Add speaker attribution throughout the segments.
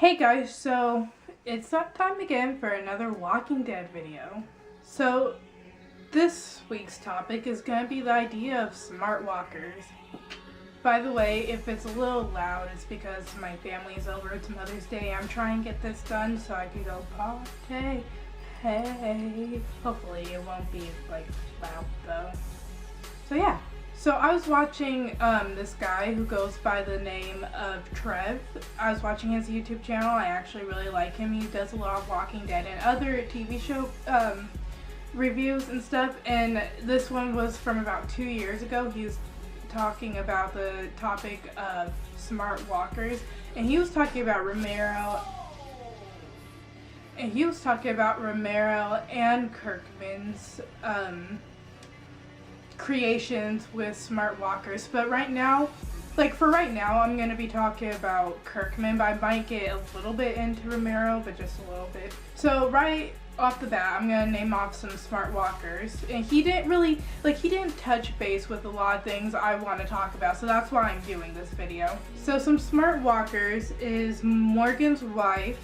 Speaker 1: Hey guys, so it's that time again for another Walking Dead video. So this week's topic is going to be the idea of smart walkers. By the way, if it's a little loud, it's because my family is over. It's Mother's Day. I'm trying to get this done so I can go party. Hey. Hopefully it won't be like loud though. So yeah. So I was watching this guy who goes by the name of Trev. I was watching his YouTube channel. I actually really like him. He does a lot of Walking Dead and other TV show reviews and stuff. And this one was from about 2 years ago. He was talking about the topic of smart walkers. And he was talking about Romero. And he was talking about Romero and Kirkman's creations with smart walkers, but right now I'm going to be talking about Kirkman, but I might get a little bit into Romero, but just a little bit. So right off the bat, I'm going to name off some smart walkers, and he didn't touch base with a lot of things I want to talk about, so that's why I'm doing this video. So some smart walkers is Morgan's wife,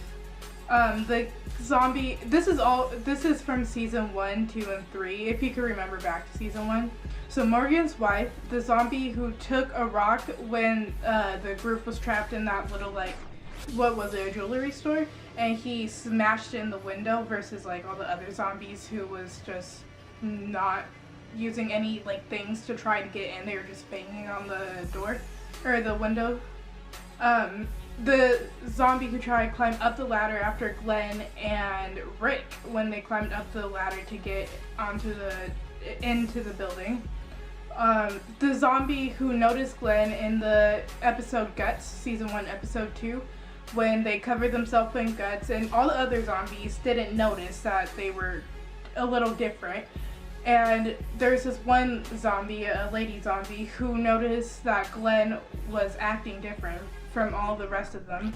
Speaker 1: the zombie. This is from season 1, 2, and 3, if you can remember back to season 1. So Morgan's wife, the zombie who took a rock when the group was trapped in that little, like, what was it, a jewelry store, and he smashed in the window versus like all the other zombies who was just not using any like things to try to get in. They were just banging on the door or the window. The zombie who tried to climb up the ladder after Glenn and Rick when they climbed up the ladder to get into the building. The zombie who noticed Glenn in the episode Guts, season 1, episode 2, when they covered themselves in guts, and all the other zombies didn't notice that they were a little different. And there's this one zombie, a lady zombie, who noticed that Glenn was acting different from all the rest of them.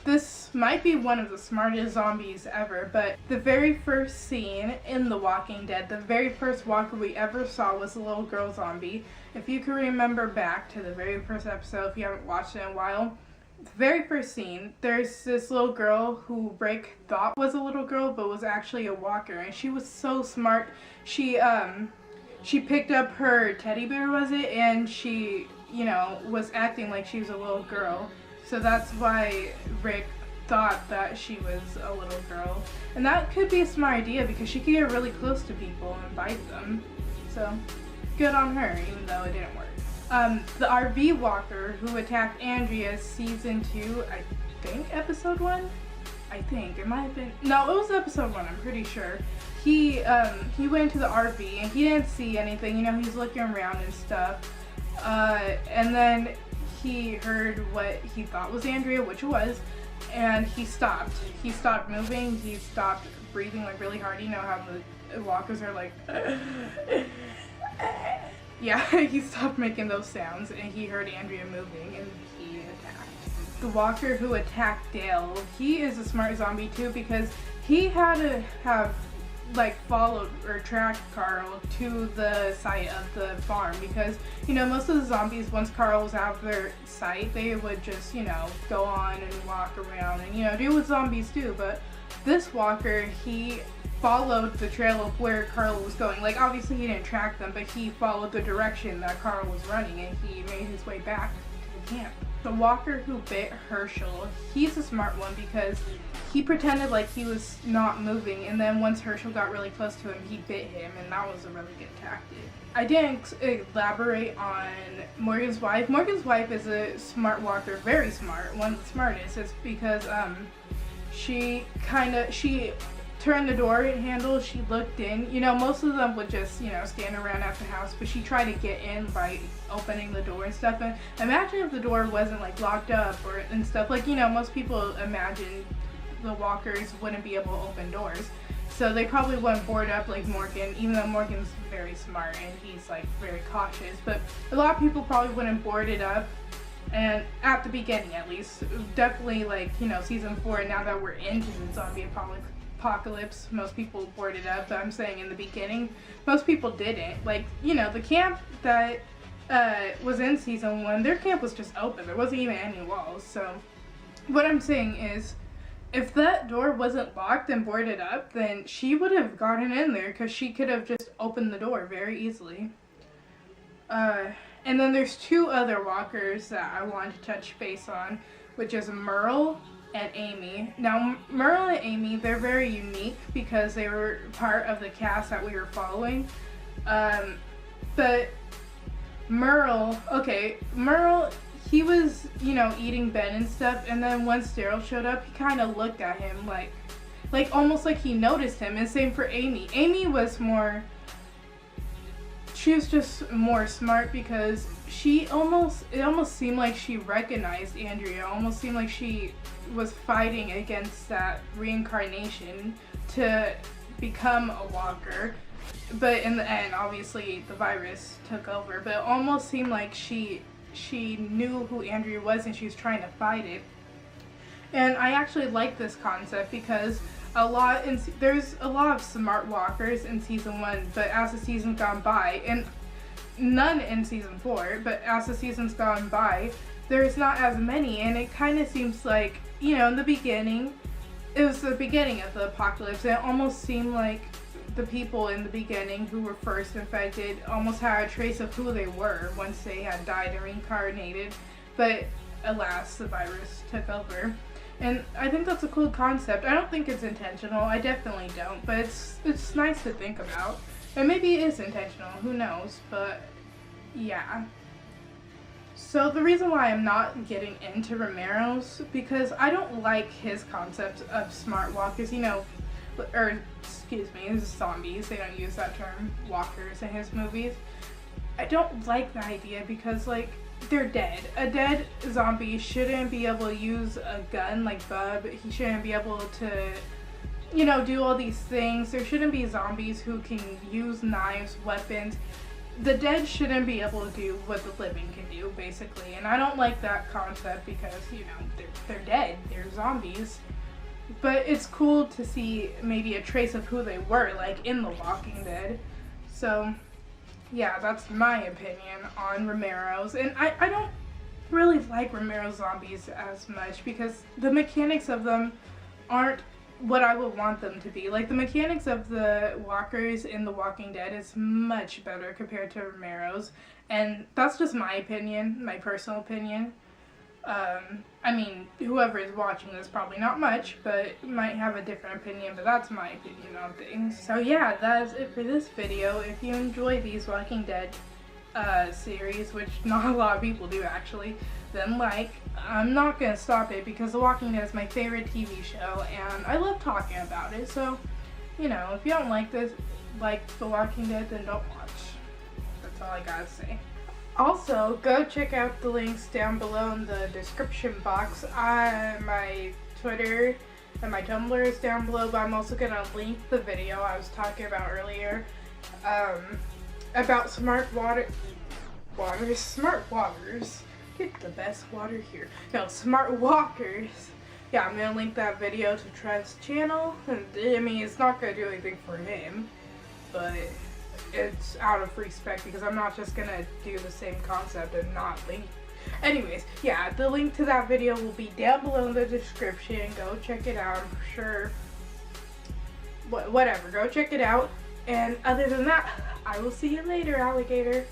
Speaker 1: This might be one of the smartest zombies ever, but the very first scene in The Walking Dead, the very first walker we ever saw was a little girl zombie. If you can remember back to the very first episode, if you haven't watched it in a while, the very first scene, there's this little girl who Rick thought was a little girl, but was actually a walker, and she was so smart. She picked up her teddy bear, was it, and she, was acting like she was a little girl. So that's why Rick thought that she was a little girl. And that could be a smart idea because she could get really close to people and bite them. So good on her, even though it didn't work. The RV walker who attacked Andrea season 2, I think episode 1? I think it might have been, no, it was episode 1, I'm pretty sure. He went to the RV and he didn't see anything, he's looking around and stuff. And then he heard what he thought was Andrea, which it was, and he stopped. He stopped moving, he stopped breathing like really hard. You know how the walkers are like, yeah, he stopped making those sounds, and he heard Andrea moving, and he attacked. The walker who attacked Dale, he is a smart zombie too, because he had to have followed or tracked Carl to the site of the farm, because most of the zombies, once Carl was out of their sight, they would just go on and walk around and do what zombies do. But this walker, he followed the trail of where Carl was going. Like, obviously he didn't track them, but he followed the direction that Carl was running, and he made his way back to the camp. The walker who bit Hershel, he's a smart one because he pretended like he was not moving, and then once Hershel got really close to him, he bit him, and that was a really good tactic. I didn't elaborate on Morgan's wife. Morgan's wife is a smart walker, very smart, one of the smartest. It's because she turned the door handle, she looked in. Most of them would just, stand around at the house, but she tried to get in by opening the door and stuff. And imagine if the door wasn't locked up and stuff. Most people imagine the walkers wouldn't be able to open doors. So they probably wouldn't board up like Morgan, even though Morgan's very smart and he's very cautious. But a lot of people probably wouldn't board it up. And at the beginning, at least, definitely season 4, now that we're into the zombie apocalypse, most people boarded up. But I'm saying in the beginning, most people didn't. The camp that was in season 1, their camp was just open. There wasn't even any walls. So what I'm saying is, if that door wasn't locked and boarded up, then she would have gotten in there because she could have just opened the door very easily. And then there's 2 other walkers that I wanted to touch base on, which is Merle and Amy. Now, Merle and Amy, they're very unique because they were part of the cast that we were following. But Merle, he was, you know, eating Ben and stuff, and then once Daryl showed up, he kind of looked at him like almost like he noticed him, and same for Amy. Amy was more, she was just more smart because it almost seemed like she recognized Andrea. It almost seemed like she was fighting against that reincarnation to become a walker. But in the end, obviously, the virus took over. But it almost seemed like she knew who Andrea was and she was trying to fight it. And I actually like this concept because there's a lot of smart walkers in season 1, but as the season's gone by, and none in season 4, but as the season's gone by, there's not as many, and it kind of seems like, you know, in the beginning, it was the beginning of the apocalypse, and it almost seemed like the people in the beginning who were first infected almost had a trace of who they were once they had died and reincarnated, but alas, the virus took over. And I think that's a cool concept. I don't think it's intentional, I definitely don't, but it's nice to think about. And maybe it is intentional, who knows, but yeah. So the reason why I'm not getting into Romero's, because I don't like his concept of smart walkers, you know, or excuse me, this is zombies, they don't use that term, walkers, in his movies. I don't like the idea because, like, they're dead. A dead zombie shouldn't be able to use a gun like Bub. He shouldn't be able to, you know, do all these things. There shouldn't be zombies who can use knives, weapons. The dead shouldn't be able to do what the living can do, basically. And I don't like that concept because, you know, they're dead. They're zombies. But it's cool to see maybe a trace of who they were, like in The Walking Dead. So yeah, that's my opinion on Romero's. And I don't really like Romero's zombies as much because the mechanics of them aren't what I would want them to be. Like, the mechanics of the walkers in The Walking Dead is much better compared to Romero's. And that's just my opinion, my personal opinion. I mean, whoever is watching this, probably not much, but might have a different opinion, but that's my opinion on things. So yeah, that's it for this video. If you enjoy these Walking Dead series, which not a lot of people do actually, then I'm not gonna stop it because The Walking Dead is my favorite TV show and I love talking about it. So, you know, if you don't like The Walking Dead, then don't watch. That's all I gotta say. Also, go check out the links down below in the description box. My Twitter and my Tumblr is down below, but I'm also going to link the video I was talking about earlier about smart waters. Get the best water here. No, smart walkers. Yeah, I'm going to link that video to Trev's channel. I mean, it's not going to do anything for him, but it's out of respect because I'm not just gonna do the same concept and not link. Anyways, yeah, the link to that video will be down below in the description. Go check it out. I'm sure. Whatever. Go check it out. And other than that, I will see you later, alligator.